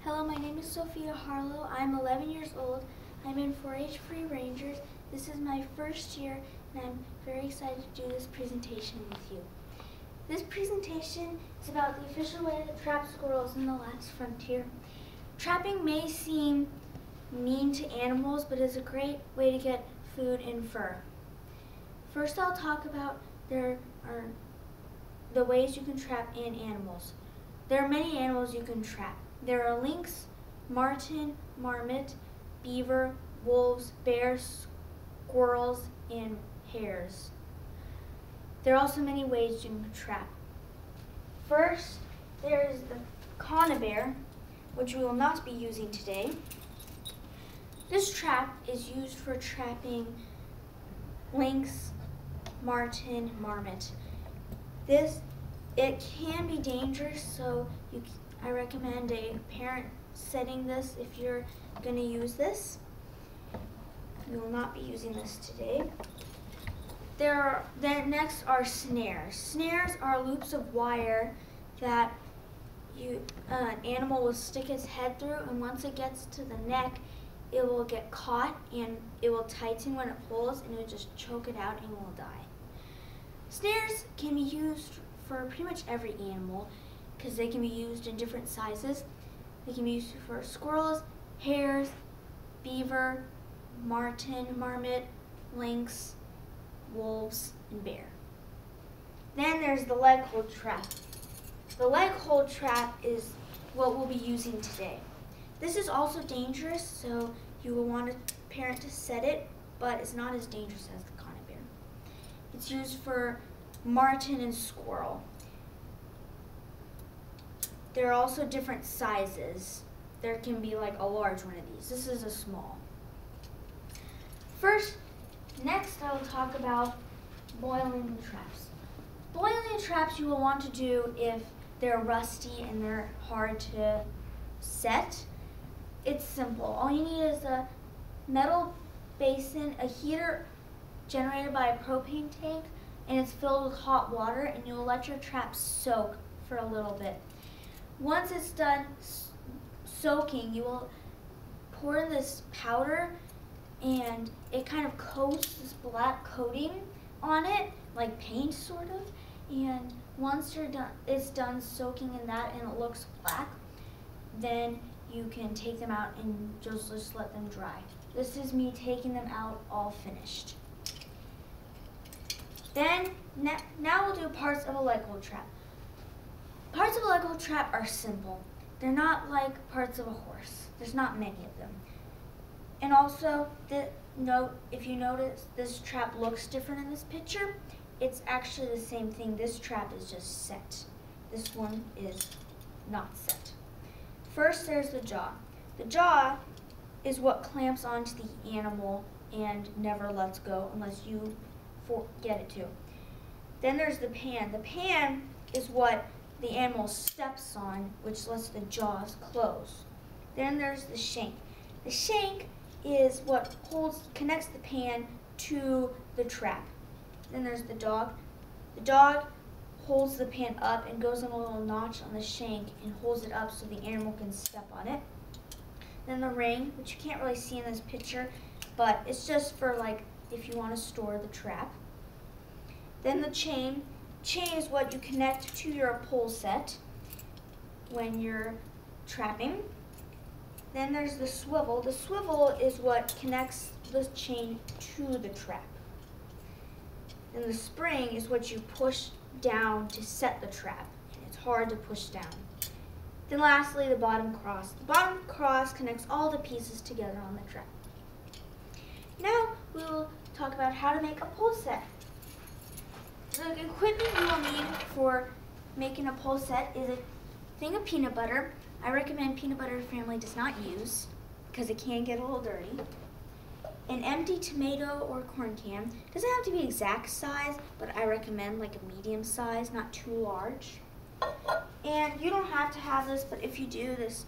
Hello, my name is Sophia.Harlow. I'm 11 years old. I'm in 4-H Free Rangers. This is my first year, and I'm very excited to do this presentation with you. This presentation is about the official way to trap squirrels in the last frontier. Trapping may seem mean to animals, but is a great way to get food and fur. First, I'll talk about the ways you can trap in animals. There are many animals you can trap. There are lynx, marten, marmot, beaver, wolves, bears, squirrels, and hares. There are also many ways you can trap. First, there is the conibear, which we will not be using today. This trap is used for trapping lynx, marten, marmot. It can be dangerous, so I recommend a parent setting this if you're going to use this. We will not be using this today. Then next are snares. Snares are loops of wire that an animal will stick its head through, and once it gets to the neck, it will get caught and it will tighten when it pulls, and it will just choke it out and it will die. Snares can be used for pretty much every animal because they can be used in different sizes. They can be used for squirrels, hares, beaver, marten, marmot, lynx, wolves, and bear. Then there's the leg hold trap. The leg hold trap is what we'll be using today. This is also dangerous, so you will want a parent to set it, but it's not as dangerous as the conibear. It's used for marten and squirrel. There are also different sizes. There can be like a large one of these. This is a small. Next I will talk about boiling traps. Boiling traps you will want to do if they're rusty and they're hard to set. It's simple. All you need is a metal basin, a heater generated by a propane tank, and it's filled with hot water, and you'll let your trap soak for a little bit. Once it's done soaking, you will pour in this powder, and it kind of coats this black coating on it, like paint sort of. And once it's done soaking in that and it looks black, then you can take them out and just let them dry. This is me taking them out all finished. Then, now we'll do parts of a leg hold trap. Parts of a leg hold trap are simple. They're not like parts of a horse. There's not many of them. And also, if you notice, this trap looks different in this picture. It's actually the same thing. This trap is just set. This one is not set. First, there's the jaw. The jaw is what clamps onto the animal and never lets go unless you get it to. Then there's the pan. The pan is what the animal steps on, which lets the jaws close. Then there's the shank. The shank is what connects the pan to the trap. Then there's the dog. The dog holds the pan up and goes in a little notch on the shank and holds it up so the animal can step on it. Then the ring, which you can't really see in this picture, but it's just for like if you want to store the trap. Then the chain. Chain is what you connect to your pole set when you're trapping. Then there's the swivel. The swivel is what connects the chain to the trap. Then the spring is what you push down to set the trap, and it's hard to push down. Then lastly, the bottom cross. The bottom cross connects all the pieces together on the trap. Now we will talk about how to make a pole set. The equipment you will need for making a pole set is a thing of peanut butter. I recommend peanut butter family does not use because it can get a little dirty. An empty tomato or corn can. Doesn't have to be exact size, but I recommend like a medium size, not too large. And you don't have to have this, but if you do, this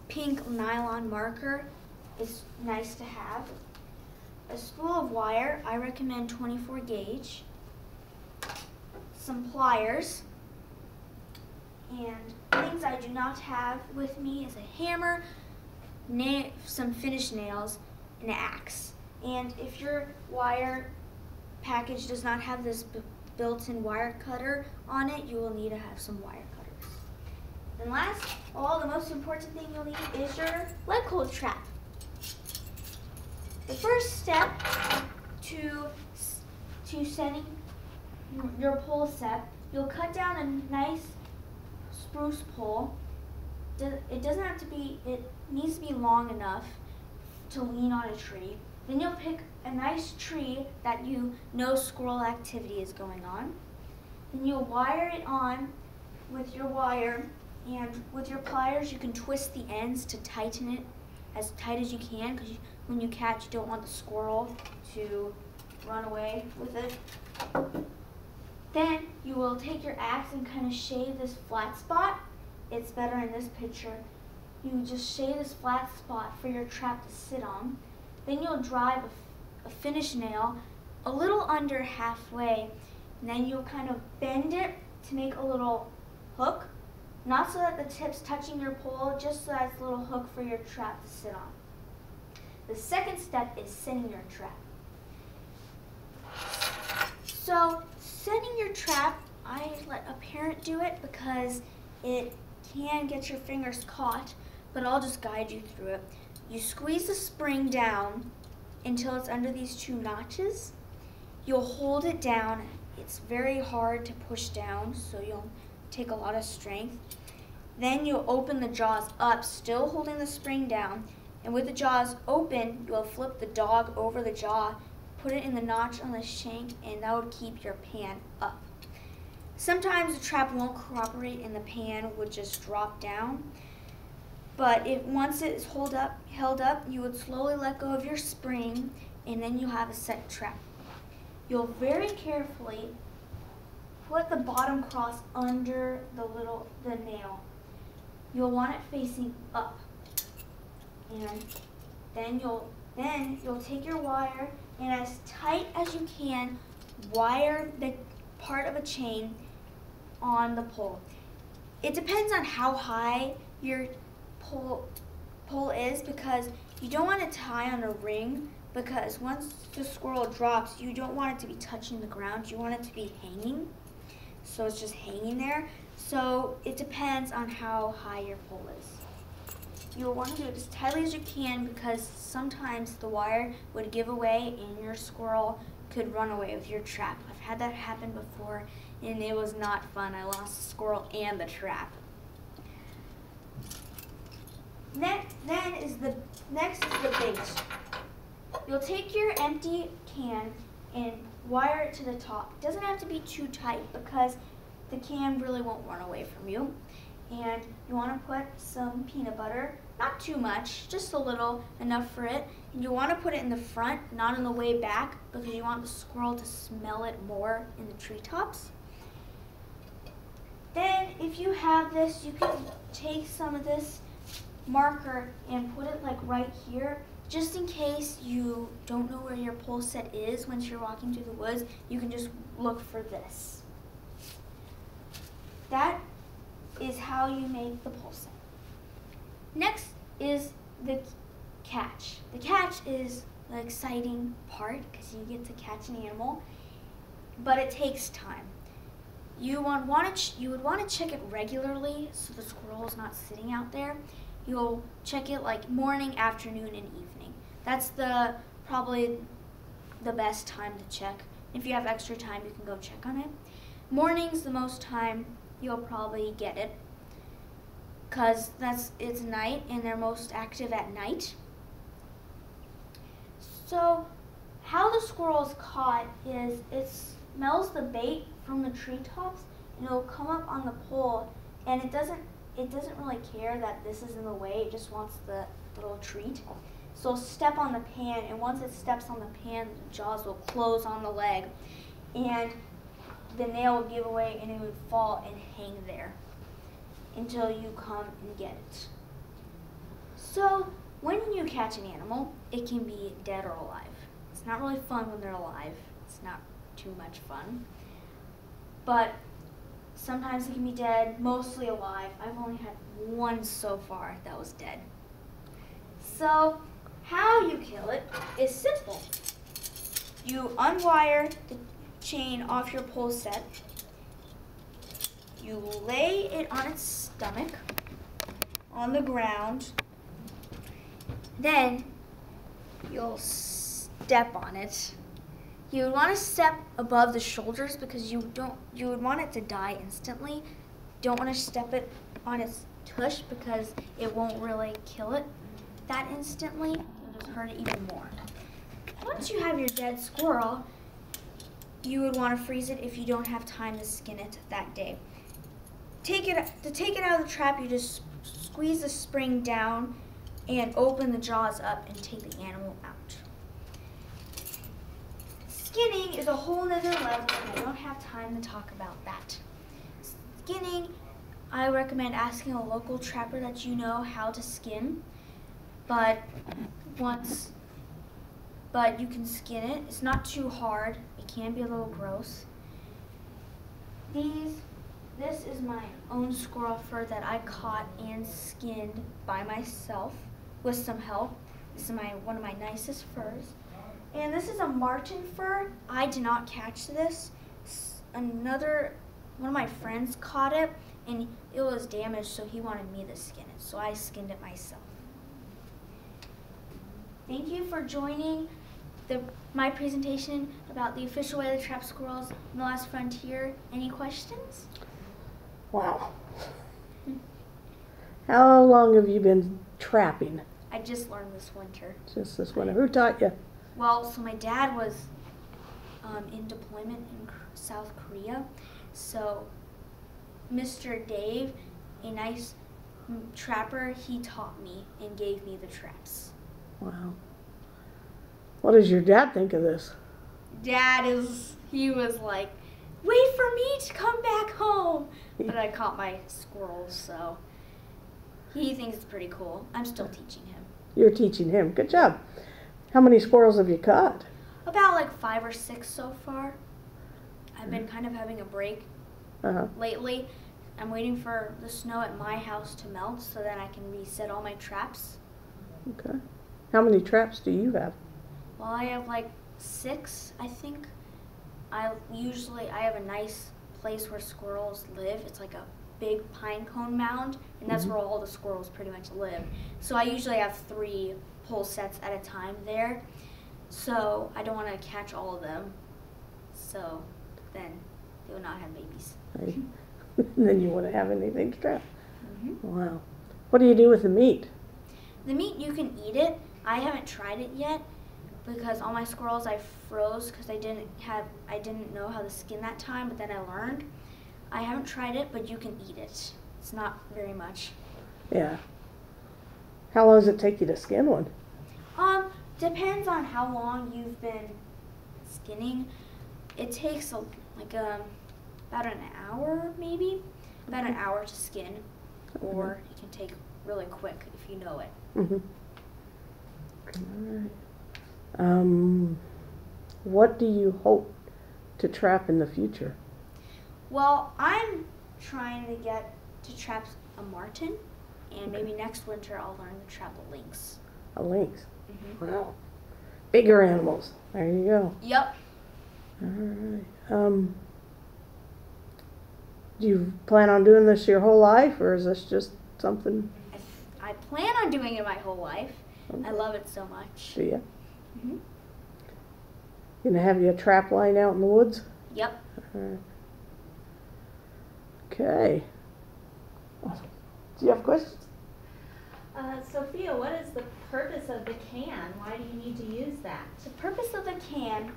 pink nylon marker is nice to have. A spool of wire, I recommend 24 gauge. Some pliers, And things I do not have with me is a hammer, some finished nails, and an axe. And if your wire package does not have this built-in wire cutter on it, you will need to have some wire cutters. And last, the most important thing you'll need is your leg hold trap. The first step to setting your pole set, you'll cut down a nice spruce pole. It doesn't have to be, it needs to be long enough to lean on a tree. Then you'll pick a nice tree that you know squirrel activity is going on. Then you'll wire it on with your wire, and with your pliers you can twist the ends to tighten it as tight as you can, because when you catch, you don't want the squirrel to run away with it. Then you will take your axe and kind of shave this flat spot. It's better in this picture. You just shave this flat spot for your trap to sit on. Then you'll drive a finished nail a little under halfway, and then you'll kind of bend it to make a little hook, not so that the tip's touching your pole, just so that it's a little hook for your trap to sit on. The second step is setting your trap. So setting your trap, I let a parent do it because it can get your fingers caught, but I'll just guide you through it. You squeeze the spring down until it's under these two notches. You'll hold it down. It's very hard to push down, so you'll take a lot of strength. Then you'll open the jaws up, still holding the spring down, and with the jaws open, you'll flip the dog over the jaw, put it in the notch on the shank, and that would keep your pan up. Sometimes the trap won't cooperate and the pan would just drop down. But once it is held up, you would slowly let go of your spring, and then you have a set trap. You'll very carefully put the bottom cross under the nail. You'll want it facing up, and then you'll take your wire and as tight as you can wire the part of a chain on the pole. It depends on how high your pole is, because you don't want to tie on a ring, because once the squirrel drops, you don't want it to be touching the ground. You want it to be hanging, so it's just hanging there. So it depends on how high your pole is. You'll want to do it as tightly as you can, because sometimes the wire would give away and your squirrel could run away with your trap. I've had that happen before and it was not fun. I lost the squirrel and the trap. Next is the bait. You'll take your empty can and wire it to the top. It doesn't have to be too tight because the can really won't run away from you. And you want to put some peanut butter, not too much, just a little, enough for it. And you want to put it in the front, not on the way back, because you want the squirrel to smell it more in the treetops. Then if you have this, you can take some of this marker and put it like right here, just in case you don't know where your pole set is once you're walking through the woods. You can just look for this. That is how you make the pole set. Next is the catch. The catch is the exciting part because you get to catch an animal, but it takes time. You would want to check it regularly so the squirrel is not sitting out there. You'll check it like morning, afternoon, and evening. That's probably the best time to check. If you have extra time, you can go check on it. Morning's the most time you'll probably get it, because it's night and they're most active at night. So how the squirrel is caught is it smells the bait from the treetops and it'll come up on the pole, and it doesn't really care that this is in the way. It just wants the little treat. So it'll step on the pan, and once it steps on the pan, the jaws will close on the leg and the nail will give away and it would fall and hang there until you come and get it. So when you catch an animal, it can be dead or alive. It's not really fun when they're alive. It's not too much fun. But Sometimes it can be dead, mostly alive. I've only had one so far that was dead. So, how you kill it is simple. You unwire the chain off your pole set. You lay it on its stomach, on the ground. Then, you'll step on it. You would want to step above the shoulders because you would want it to die instantly. You don't want to step it on its tush because it won't really kill it that instantly. It'll just hurt it even more. Once you have your dead squirrel, you would want to freeze it if you don't have time to skin it that day. To take it out of the trap, you just squeeze the spring down and open the jaws up and take the animal out. Skinning is a whole nother level, and I don't have time to talk about that. Skinning, I recommend asking a local trapper that you know how to skin, but you can skin it. It's not too hard. It can be a little gross. This is my own squirrel fur that I caught and skinned by myself with some help. This is one of my nicest furs. And this is a marten fur. I did not catch this. One of my friends caught it, and it was damaged, so he wanted me to skin it. So I skinned it myself. Thank you for joining my presentation about the official way to trap squirrels in the last frontier. Any questions? Wow. How long have you been trapping? I just learned this winter. Just this winter. Who taught you? Well, so my dad was in deployment in South Korea. So Mr. Dave, a nice trapper, he taught me and gave me the traps. Wow. What does your dad think of this? He was like, wait for me to come back home. But I caught my squirrels, so he thinks it's pretty cool. I'm still teaching him. You're teaching him. Good job. How many squirrels have you caught? About like 5 or 6 so far. I've been kind of having a break lately. I'm waiting for the snow at my house to melt so that I can reset all my traps. Okay. How many traps do you have? Well, I have like 6, I think. I have a nice place where squirrels live. It's like a big pine cone mound, and that's where all the squirrels pretty much live. So I usually have 3 pole sets at a time there. So I don't want to catch all of them. So then they will not have babies. Right. Then you wouldn't have anything to trap. Wow. What do you do with the meat? The meat, you can eat it. I haven't tried it yet because all my squirrels I froze because I didn't know how to skin that time, but then I learned. I haven't tried it, but you can eat it. It's not very much. Yeah. How long does it take you to skin one? Depends on how long you've been skinning. It takes about an hour, maybe. About an hour to skin, or it can take really quick if you know it. All right. What do you hope to trap in the future? Well, I'm trying to get to trap a marten, and maybe next winter I'll learn to trap a lynx. A lynx? Wow. Bigger animals. There you go. Yep. All right. Do you plan on doing this your whole life, or is this just something? I plan on doing it my whole life. I love it so much. Do you? Gonna have you a trap line out in the woods? Yep. Okay. Awesome. Do you have questions? Sophia, what is the purpose of the can? Why do you need to use that? The purpose of the can,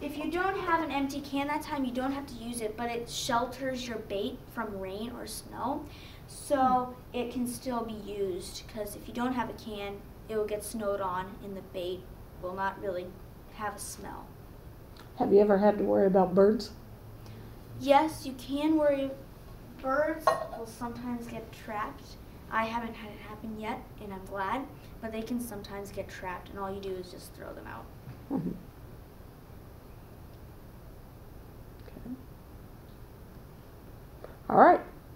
if you don't have an empty can that time, you don't have to use it, but it shelters your bait from rain or snow, so it can still be used, because if you don't have a can, it will get snowed on and the bait will not really have a smell. Have you ever had to worry about birds? Yes, you can worry. Birds will sometimes get trapped. I haven't had it happen yet, and I'm glad, but they can sometimes get trapped, and all you do is just throw them out. Okay.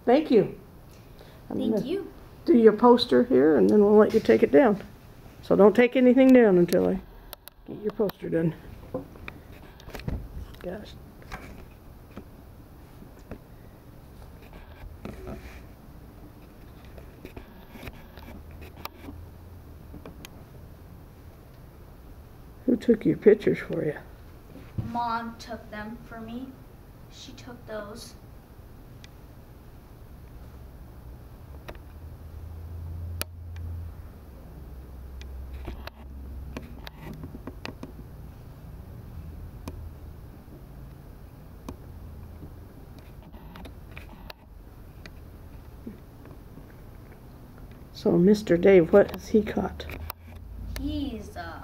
thank you. I'm Thank gonna you. do your poster here, and then we'll let you take it down. So don't take anything down until I get your poster done. Gosh. Who took your pictures for you? Mom took them for me. She took those. So Mr. Dave, what has he caught? He's a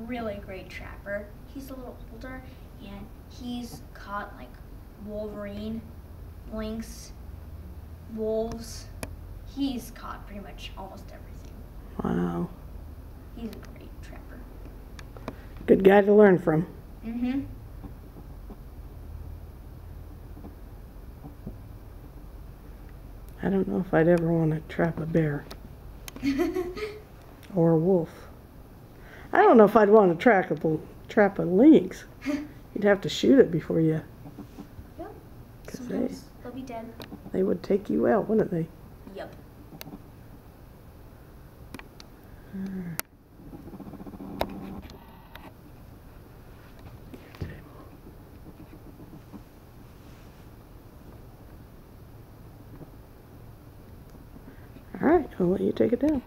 really great trapper. He's a little older, and he's caught like wolverine, lynx, wolves. He's caught pretty much almost everything. Wow. He's a great trapper. Good guy to learn from. Mm-hmm. I don't know if I'd ever want to trap a bear or a wolf. I don't know if I'd want to trap a lynx. You'd have to shoot it before you. Yep. 'Cause Sometimes they'll be dead. they would take you out, wouldn't they? Yep. All right, I'll let you take it down.